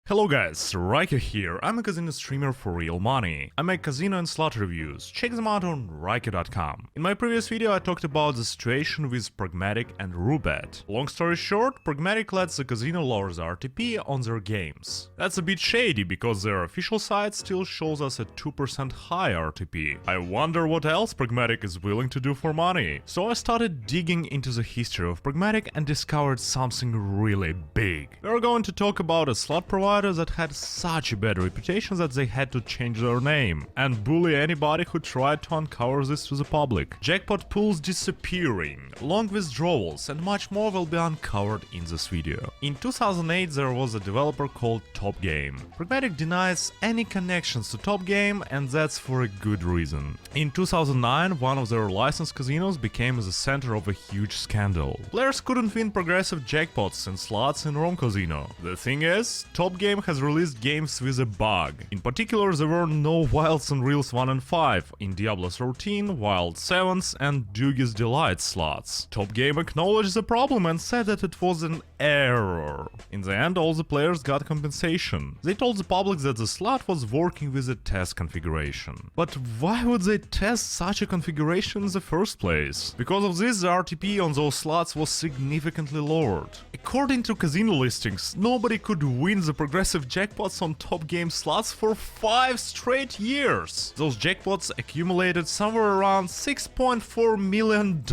Hello guys, Rhyker here. I'm a casino streamer for real money. I make casino and slot reviews. Check them out on Rhyker.com. In my previous video I talked about the situation with Pragmatic and Rubet. Long story short, Pragmatic lets the casino lower the RTP on their games. That's a bit shady because their official site still shows us a 2% high RTP. I wonder what else Pragmatic is willing to do for money. So I started digging into the history of Pragmatic and discovered something really big. We're going to talk about a slot provider that had such a bad reputation that they had to change their name and bully anybody who tried to uncover this to the public. Jackpot pools disappearing, long withdrawals and much more will be uncovered in this video. In 2008 there was a developer called TopGame. Pragmatic denies any connections to TopGame and that's for a good reason. In 2009 one of their licensed casinos became the center of a huge scandal. Players couldn't win progressive jackpots in slots in Rome Casino. The thing is, TopGame has released games with a bug. In particular, there were no Wilds and Reels 1 and 5 in Diablo 13, Wild 7s and Dugis Delight slots. TopGame acknowledged the problem and said that it was an error. In the end, all the players got compensation. They told the public that the slot was working with a test configuration. But why would they test such a configuration in the first place? Because of this, the RTP on those slots was significantly lowered. According to casino listings, nobody could win the progressive jackpots on TopGame slots for 5 straight years. Those jackpots accumulated somewhere around $6.4 million.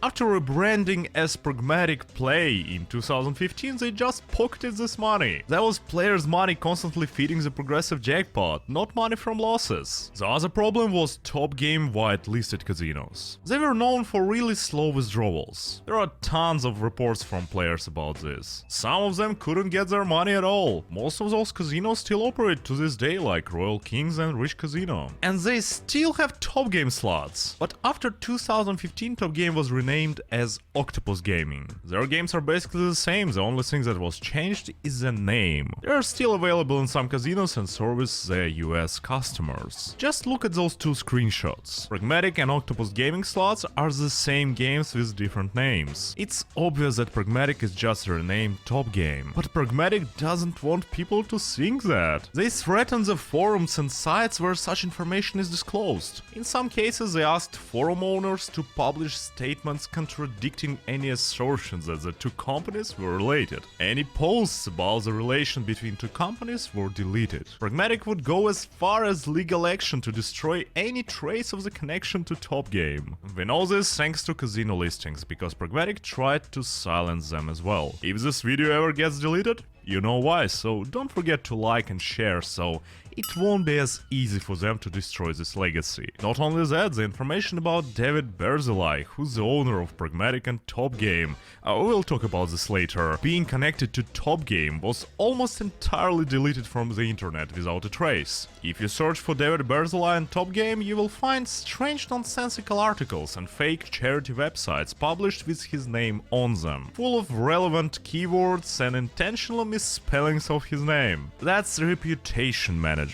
After rebranding as Pragmatic Play in 2015, they just pocketed this money. That was players' money constantly feeding the progressive jackpot, not money from losses. The other problem was TopGame whitelisted casinos. They were known for really slow withdrawals. There are tons of reports from players about this. Some of them couldn't get their money at all. Most of those casinos still operate to this day, like Royal Kings and Rich Casino. And they still have TopGame slots. But after 2015, TopGame was renamed as Octopus Gaming. Their games are basically the same, the only thing that was changed is the name. They are still available in some casinos and service their US customers. Just look at those two screenshots. Pragmatic and Octopus Gaming slots are the same games with different names. It's obvious that Pragmatic is just renamed TopGame, but Pragmatic doesn't want people to think that. They threaten the forums and sites where such information is disclosed. In some cases they asked forum owners to publish statements contradicting any assertions that the two companies were related. Any posts about the relation between two companies were deleted. Pragmatic would go as far as legal action to destroy any trace of the connection to TopGame. We know this thanks to casino listings, because Pragmatic tried to silence them as well. If this video ever gets deleted, you know why, so don't forget to like and share so it won't be as easy for them to destroy this legacy. Not only that, the information about David Berzeli, who's the owner of Pragmatic and TopGame, we'll talk about this later, being connected to TopGame was almost entirely deleted from the internet without a trace. If you search for David Berzeli and TopGame, you will find strange nonsensical articles and fake charity websites published with his name on them, full of relevant keywords and intentional misspellings of his name. That's reputation management.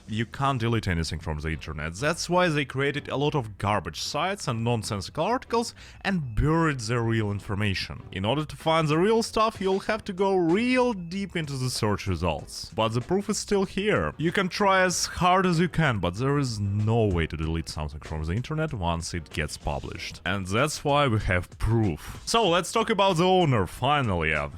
You can't delete anything from the internet, that's why they created a lot of garbage sites and nonsensical articles and buried the real information. In order to find the real stuff, you'll have to go real deep into the search results. But the proof is still here. You can try as hard as you can, but there is no way to delete something from the internet once it gets published. And that's why we have proof. So let's talk about the owner, finally. I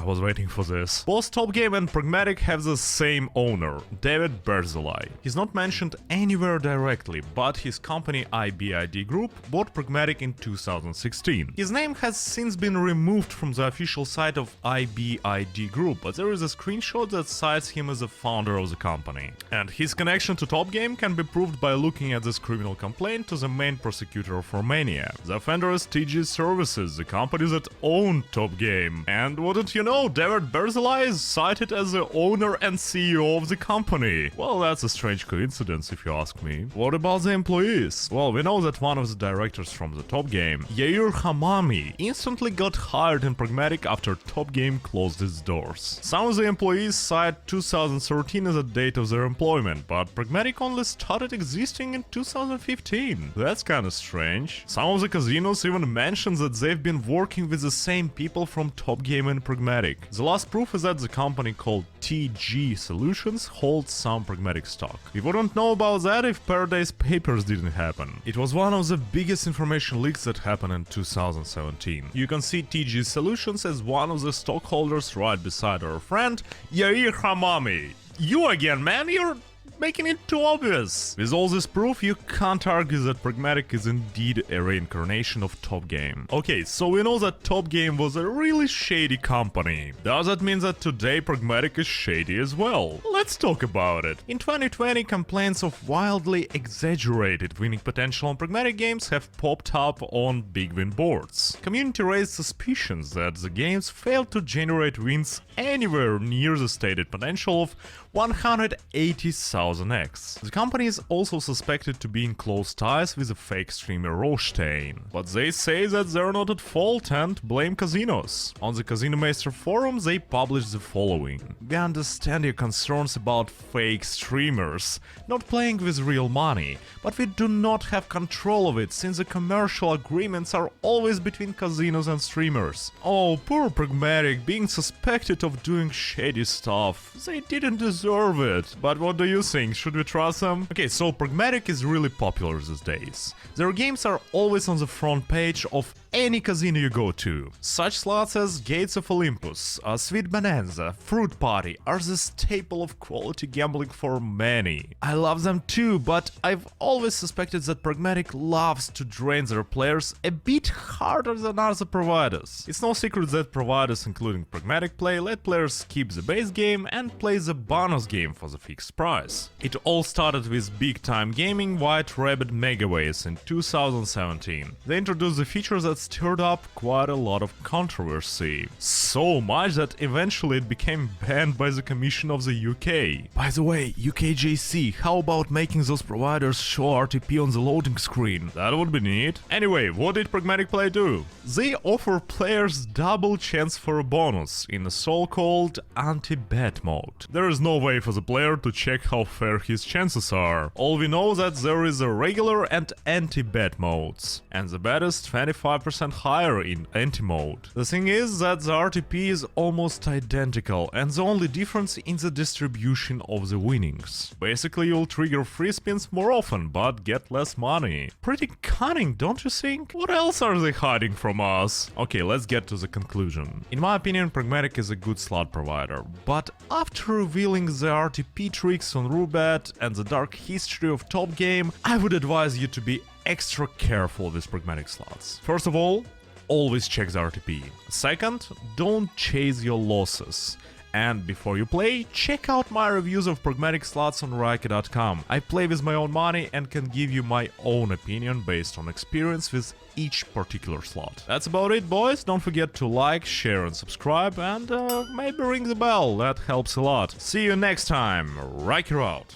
was waiting for this. Both TopGame and Pragmatic have the same owner, David Berzeli. He's not mentioned anywhere directly, but his company IBID Group bought Pragmatic in 2016. His name has since been removed from the official site of IBID Group, but there is a screenshot that cites him as the founder of the company. And his connection to TopGame can be proved by looking at this criminal complaint to the main prosecutor of Romania. The offender is TG Services, the company that owned TopGame. And wouldn't you know, David Berzeli is cited as the owner and CEO of the company. Well, that's a strange coincidence if you ask me. What about the employees? Well, we know that one of the directors from the TopGame, Yair Hamami, instantly got hired in Pragmatic after TopGame closed its doors. Some of the employees cite 2013 as the date of their employment, but Pragmatic only started existing in 2015. That's kinda strange. Some of the casinos even mention that they've been working with the same people from TopGame and Pragmatic Pragmatic. The last proof is that the company called TG Solutions holds some Pragmatic stock. We wouldn't know about that if Paradise Papers didn't happen. It was one of the biggest information leaks that happened in 2017. You can see TG Solutions as one of the stockholders right beside our friend Yair Hamami. You again, man, you're making it too obvious. With all this proof, you can't argue that Pragmatic is indeed a reincarnation of TopGame. Okay, so we know that TopGame was a really shady company. Does that mean that today Pragmatic is shady as well? Let's talk about it. In 2020, complaints of wildly exaggerated winning potential on Pragmatic games have popped up on big win boards. Community raised suspicions that the games failed to generate wins anywhere near the stated potential of 180,000x. The company is also suspected to be in close ties with the fake streamer Rostein, but they say that they're not at fault and blame casinos. On the Casino Master forum they published the following: "We understand your concerns about fake streamers not playing with real money, but we do not have control of it since the commercial agreements are always between casinos and streamers." Oh, poor Pragmatic being suspected of doing shady stuff. They didn't deserve it. But what do you think? Should we trust them? Okay, so Pragmatic is really popular these days. Their games are always on the front page of any casino you go to. Such slots as Gates of Olympus, Sweet Bonanza, Fruit Party are the staple of quality gambling for many. I love them too, but I've always suspected that Pragmatic loves to drain their players a bit harder than other providers. It's no secret that providers including Pragmatic Play let players skip the base game and play the bonus game for the fixed price. It all started with Big Time Gaming White Rabbit Megaways in 2017. They introduced the feature that stirred up quite a lot of controversy. So much that eventually it became banned by the Commission of the UK. By the way, UKJC, how about making those providers show RTP on the loading screen? That would be neat. Anyway, what did Pragmatic Play do? They offer players double chance for a bonus in a so-called anti-bet mode. There is no way for the player to check how fair his chances are. All we know that there is a regular and anti-bet modes, and the bet is 25% higher in anti-mode. The thing is that the RTP is almost identical, and the only difference in the distribution of the winnings. Basically, you'll trigger free spins more often, but get less money. Pretty cunning, don't you think? What else are they hiding from us? Okay, let's get to the conclusion. In my opinion, Pragmatic is a good slot provider, but after revealing the RTP tricks on Roulette and the dark history of TopGame, I would advise you to be extra careful with Pragmatic slots. First of all, always check the RTP. Second, don't chase your losses. And before you play, check out my reviews of Pragmatic slots on Rhyker.com. I play with my own money and can give you my own opinion based on experience with each particular slot. That's about it, boys. Don't forget to like, share and subscribe, and maybe ring the bell. That helps a lot. See you next time. Rhyker out.